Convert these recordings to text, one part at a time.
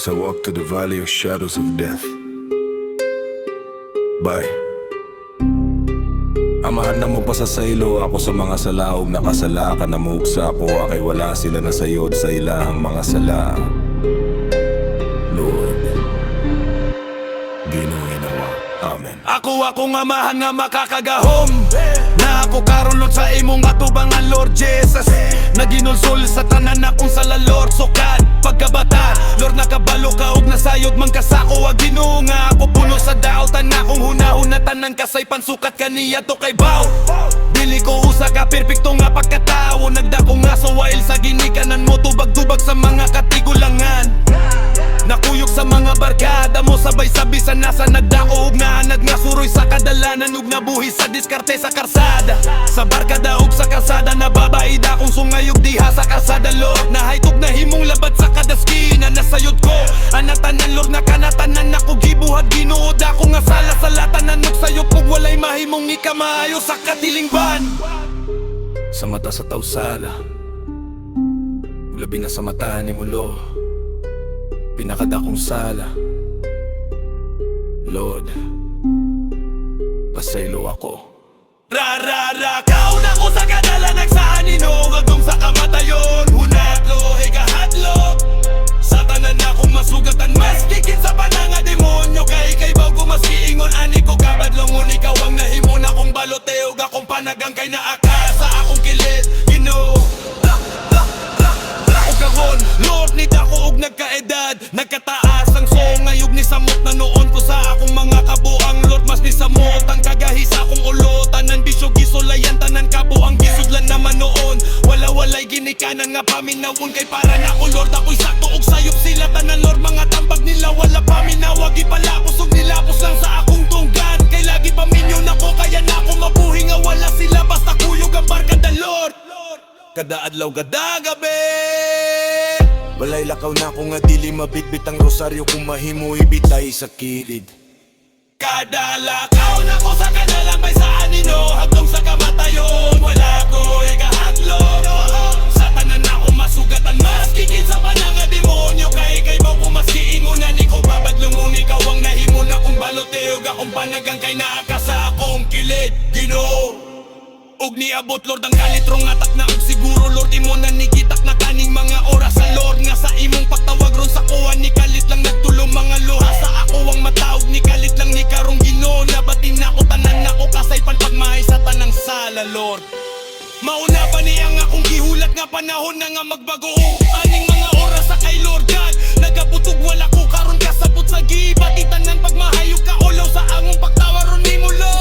As I walk through the valley of shadows of death. Bye. Amahan na mo pa sa saylo ako sa mga salaog. Nakasala ka na muugsa ko, akay wala sila na sayod sa ilahang mga sala. Lord, Ginoo, amen. Ako akong amahan nga makakagahom, na ako karulot sa imong atubangan, Lord Jesus. Naginulsol sa tanan akong sala, Lord. Sukad pagkabata, Lord, nakabalo ka og nasayod man kasako. Wag Ginoo nga ako puno sa daotan na akong hunahuna tanan kasay pansukat kaniya to kay baw. Dili ko usa ka perpekto nga pagkatao, nagdako nga suwail sa ginikanan mo, tubag-tubag sa mga katigulangan. Nakuyok sa mga barkada mo, sabay-sabi sa nasa nagdako ug naanad nga suroy sa kadalanan ug nabuhi sa diskarte sa karsada. Sa barkada ug sa kalsada nababaida kung sungayog diha sa kalsada, Lord. Nahaytog na himong labat sa kada skina, nasayod ko anatanan, Lord, na kanatanan ako gibuhat. Ginuod ako nga sala sa latanan ug sayop ug walay mahimong ikamaayo sa katilingban. Sa mata sa tawsala, labi na sa mata ni mulo, pinakadakong sala, Lord, pasaylo ako. Ra-ra-ra, kaon ako sa kadala, nagsaaninong agdong sa kamatayon. Hunaklo, higahadlo, sa tanan akong masugatan, mas kikit sa pananga demonyo. Kay bago mas kiingon, ani ko kabadlongon. Ikaw ang nahimon akong baloteog, akong panagang kay naaka sa akong kilid, Ginoo. Kahon, Lord, ni dako og nagkaedad, nagkataas ang songayog ni samot na noon ko sa akong mga kabuang, Lord. Mas ni samot ang kagahi sa akong ulo, tanan bisyo gisulayan, tanan kabuang gisudlan naman noon. Wala-walay ginikanan nga paminawon, kay para na ko, Lord, ako'y sakto og sayop sila tanan, Lord. Mga tambag nila wala paminawag, ipalapos og nilapos lang sa akong tunggan. Kay lagi paminyon ako, kaya na ako mabuhi nga wala sila, basta kuyog ang barkada, Lord. Kada adlaw, kada gabi, walay lakaw na ko nga dili mabitbit ang rosaryo kung mahimo ibitay sa kilid. Kada lakaw na ko sa kadalambay sa anino, hagdong sa kamatayon. Wala ko ikahadlo, sa tanan ako masugatan, mas kikit sa pananga demonyo. Kay mo ko mas kiingunan, ikaw babadlungon. Ikaw ang nahimon akong baloteog, akong panagang kay naaka sa akong kilid, Ginoo. Og niabot, Lord, ang kalitrong atak na og siguro, Lord, imo na nigitak na kaning mga oras sa Lord. Nga sa imong pagtawag ron sa kuha, ni kalit lang nagtulong mga luha. Sa ako ang mataog, ni kalit lang ni karong Ginoo. Nabatin ako tanan ako kasay pagmahay sa tanang sala, Lord. Mauna pa niyang akong gihulat nga panahon na nga magbago. Aning mga oras sa kay Lord God, nagabutog wala ko karon kasapot sa gibat. Itanan pagmahayog ka ulaw sa among pagtawaron nimo, Lord.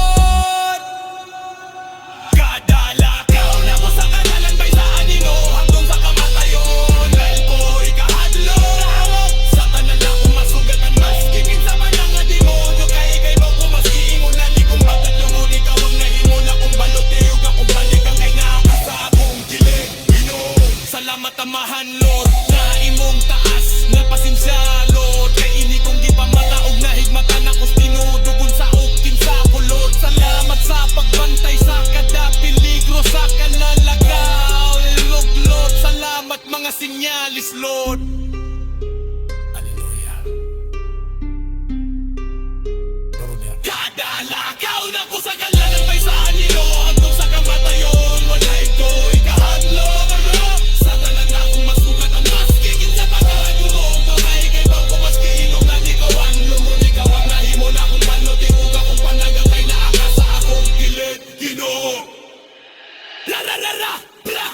Matamahan, Lord, na imong taas na pasensya, Lord. Kay ini kong di pa mataog na higmatan ako's tinudugon sa ukin sa ako, Lord. Salamat sa pagbantay sa kada peligro sa kanalagaw, Lord. Salamat mga sinyalis, Lord. Hallelujah. Kada lakaw na ko sa kalanan may sa anino, hanggang sa kamatayon. Wala ito ikahadlo, la la la la, bra.